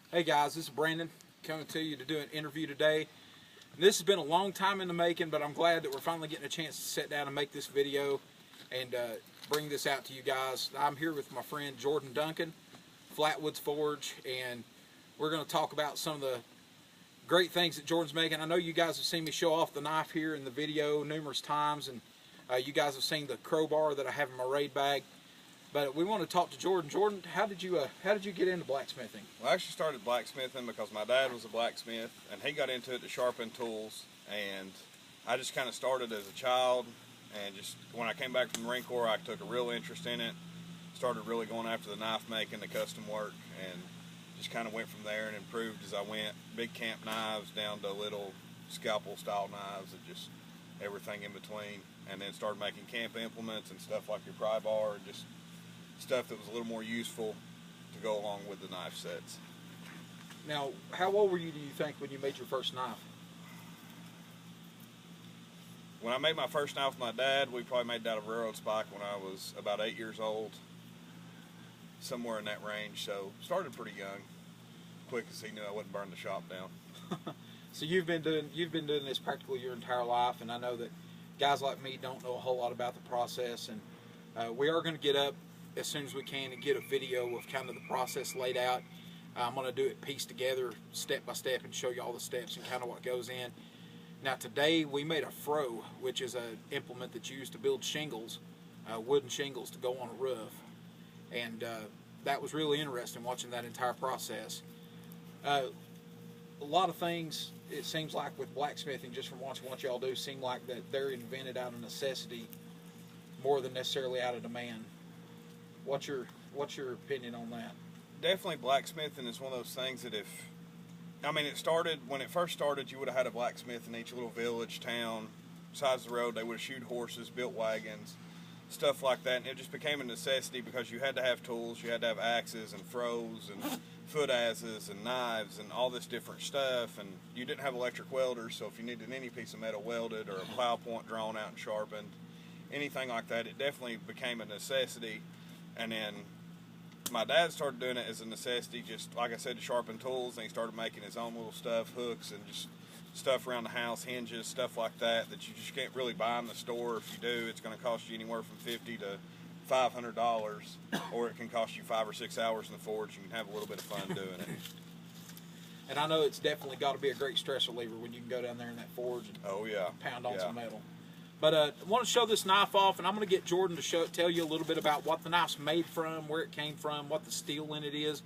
Hey guys, this is Brandon coming to you to do an interview today. This has been a long time in the making, but I'm glad that we're finally getting a chance to sit down and make this video and bring this out to you guys. I'm here with my friend Jordan Duncan, Flatwoods Forge, and we're going to talk about some of the great things that Jordan's making. I know you guys have seen me show off the knife here in the video numerous times, and you guys have seen the crowbar that I have in my raid bag. But we want to talk to Jordan. Jordan, how did you get into blacksmithing? Well, I actually started blacksmithing because my dad was a blacksmith, and he got into it to sharpen tools. And I just kind of started as a child, and just when I came back from the Marine Corps, I took a real interest in it. Started really going after the knife making, the custom work, and just kind of went from there and improved as I went. Big camp knives down to little scalpel style knives, and just everything in between. And then started making camp implements and stuff like your pry bar, and just stuff that was a little more useful to go along with the knife sets. Now, how old were you, do you think, when you made your first knife? When I made my first knife with my dad, we probably made that a railroad spike when I was about 8 years old, somewhere in that range. So started pretty young, quick as he knew I wouldn't burn the shop down. So you've been doing this practically your entire life, and I know that guys like me don't know a whole lot about the process, and we are going to get up as soon as we can and get a video of kind of the process laid out. I'm going to do it pieced together step by step and show you all the steps and kind of what goes in. Now today we made a froe, which is an implement that's used to build shingles, wooden shingles to go on a roof, and that was really interesting watching that entire process. A lot of things, it seems like with blacksmithing, just from watching what y'all do, seem like that they're invented out of necessity more than necessarily out of demand. What's your opinion on that? Definitely blacksmithing is one of those things that when it first started, you would have had a blacksmith in each little village, town, sides of the road. They would have shoed horses, built wagons, stuff like that, and it just became a necessity because you had to have tools. You had to have axes and froes and foot adzes and knives and all this different stuff, and you didn't have electric welders, so if you needed any piece of metal welded or a plow point drawn out and sharpened, anything like that, it definitely became a necessity. And then my dad started doing it as a necessity, just like I said, to sharpen tools, and he started making his own little stuff, hooks and just stuff around the house, hinges, stuff like that you just can't really buy in the store. If you do, it's going to cost you anywhere from $50 to $500, or it can cost you 5 or 6 hours in the forge, and you can have a little bit of fun doing it. And I know it's definitely got to be a great stress reliever when you can go down there in that forge and pound on some metal. But I want to show this knife off, and I'm going to get Jordan to tell you a little bit about what the knife's made from, where it came from, what the steel in it is.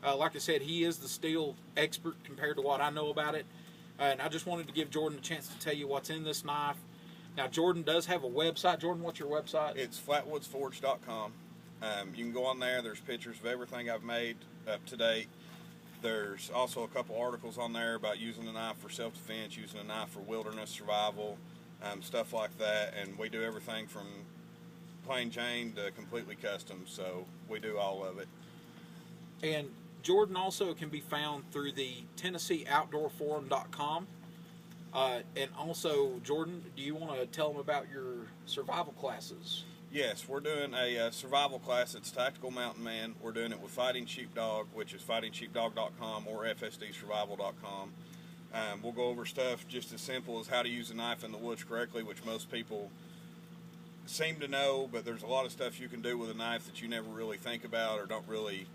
Like I said, he is the steel expert compared to what I know about it. And I just wanted to give Jordan a chance to tell you what's in this knife. Now, Jordan does have a website. Jordan, what's your website? It's flatwoodsforge.com. You can go on there. There's pictures of everything I've made up to date. There's also a couple articles on there about using the knife for self-defense, using a knife for wilderness survival, stuff like that, and we do everything from plain Jane to completely custom, so we do all of it. And Jordan also can be found through the TennesseeOutdoorForum.com. And also, Jordan, do you want to tell them about your survival classes? Yes, we're doing a survival class. It's Tactical Mountain Man. We're doing it with Fighting Sheepdog, which is FightingSheepdog.com or FSDSurvival.com. We'll go over stuff just as simple as how to use a knife in the woods correctly, which most people seem to know, but there's a lot of stuff you can do with a knife that you never really think about or don't really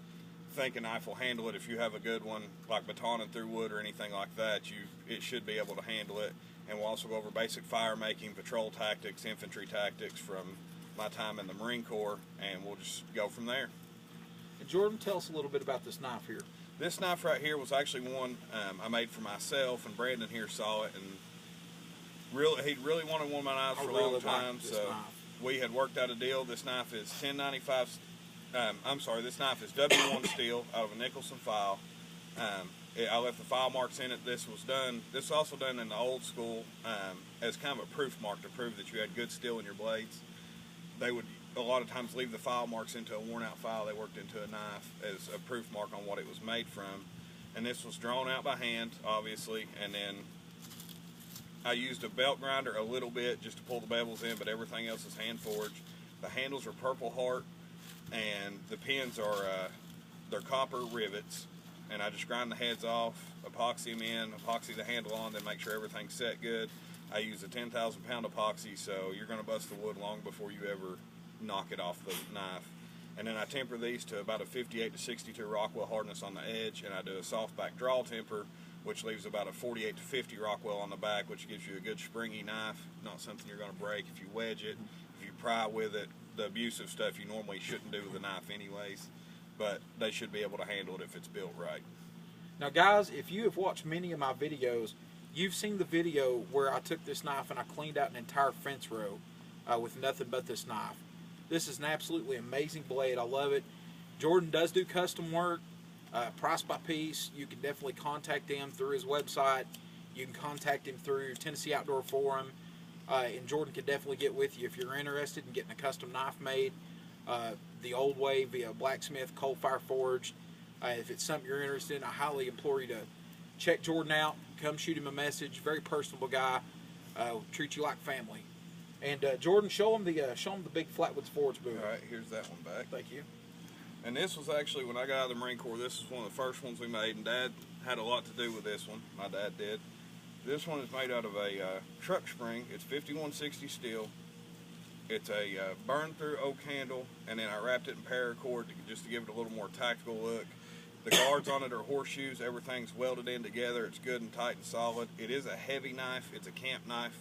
think a knife will handle it. If you have a good one, like batoning through wood or anything like that, it should be able to handle it. And we'll also go over basic fire making, patrol tactics, infantry tactics from my time in the Marine Corps, and we'll just go from there. And Jordan, tell us a little bit about this knife here. This knife right here was actually one I made for myself, and Brandon here saw it, and he really wanted one of my knives for a long time, so we had worked out a deal. This knife is 1095. This knife is W1 steel out of a Nicholson file. I left the file marks in it. This was also done in the old school as kind of a proof mark to prove that you had good steel in your blades. They would a lot of times leave the file marks into a worn out file they worked into a knife as a proof mark on what it was made from. And this was drawn out by hand, obviously, and then I used a belt grinder a little bit just to pull the bevels in, but everything else is hand forged. The handles are Purple Heart, and the pins are they're copper rivets, and I just grind the heads off, epoxy them in, epoxy the handle on, then make sure everything's set good. I use a 10,000 pound epoxy, so you're going to bust the wood long before you ever knock it off the knife. And then I temper these to about a 58 to 62 Rockwell hardness on the edge, and I do a softback draw temper, which leaves about a 48 to 50 Rockwell on the back, which gives you a good springy knife, not something you're going to break if you wedge it, if you pry with it, the abusive stuff you normally shouldn't do with a knife anyways, but they should be able to handle it if it's built right. Now guys, if you have watched many of my videos, you've seen the video where I took this knife and I cleaned out an entire fence row with nothing but this knife. This is an absolutely amazing blade. I love it. Jordan does do custom work, price by piece. You can definitely contact him through his website. You can contact him through Tennessee Outdoor Forum. And Jordan can definitely get with you if you're interested in getting a custom knife made the old way via blacksmith, coal fire forged. If it's something you're interested in, I highly implore you to check Jordan out. Come shoot him a message. Very personable guy. Treat you like family. And Jordan, show him the big Flatwoods Forge buoy. All right, here's that one back. Thank you. And this was actually, when I got out of the Marine Corps, this was one of the first ones we made, and Dad had a lot to do with this one. My dad did. This one is made out of a truck spring. It's 5160 steel. It's a burn-through oak handle, and then I wrapped it in paracord just to give it a little more tactical look. The guards on it are horseshoes. Everything's welded in together. It's good and tight and solid. It is a heavy knife. It's a camp knife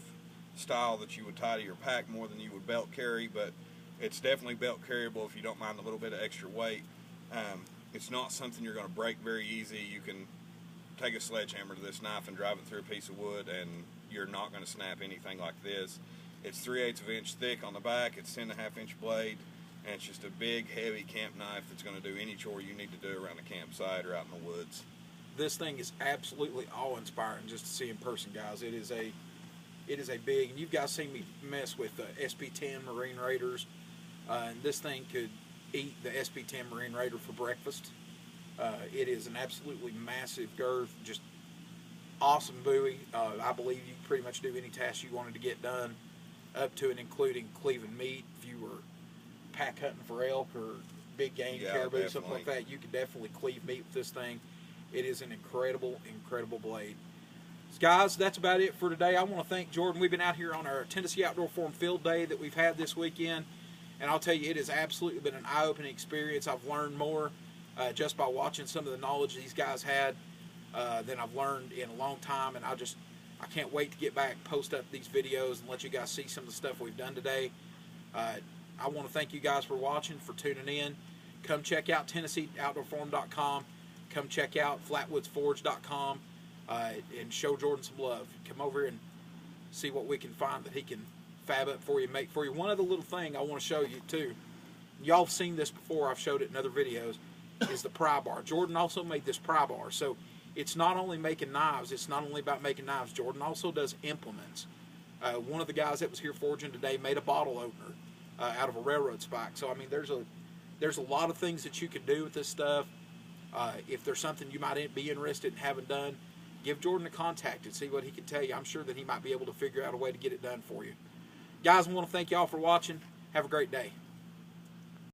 style that you would tie to your pack more than you would belt carry, but it's definitely belt carryable if you don't mind a little bit of extra weight. It's not something you're going to break very easy. You can take a sledgehammer to this knife and drive it through a piece of wood, and you're not going to snap anything like this. It's 3/8 of an inch thick on the back. It's 10.5 inch blade, and it's just a big, heavy camp knife that's going to do any chore you need to do around a campsite or out in the woods. This thing is absolutely awe-inspiring just to see in person, guys. It is a big, and you've guys seen me mess with SP-10 Marine Raiders, and this thing could eat the SP-10 Marine Raider for breakfast. It is an absolutely massive girth, just awesome buoy. I believe you can pretty much do any task you wanted to get done, up to and including cleaving meat. If you were pack hunting for elk or big game, caribou, something like that, you can definitely cleave meat with this thing. It is an incredible, incredible blade. So guys, that's about it for today. I want to thank Jordan. We've been out here on our Tennessee Outdoor Forum field day that we've had this weekend, and I'll tell you, it has absolutely been an eye-opening experience. I've learned more just by watching some of the knowledge these guys had than I've learned in a long time, and I can't wait to get back, post up these videos, and let you guys see some of the stuff we've done today. I want to thank you guys for watching, for tuning in. Come check out TennesseeOutdoorForum.com. Come check out FlatwoodsForge.com and show Jordan some love. Come over and see what we can find that he can fab up for you, make for you. One other little thing I want to show you too. Y'all have seen this before. I've showed it in other videos. Is the pry bar. Jordan also made this pry bar. So it's not only making knives. It's not only about making knives. Jordan also does implements. One of the guys that was here forging today made a bottle opener out of a railroad spike. So I mean, there's a lot of things that you can do with this stuff. If there's something you might be interested in having done, give Jordan a contact and see what he can tell you. I'm sure that he might be able to figure out a way to get it done for you. Guys, I want to thank y'all for watching. Have a great day.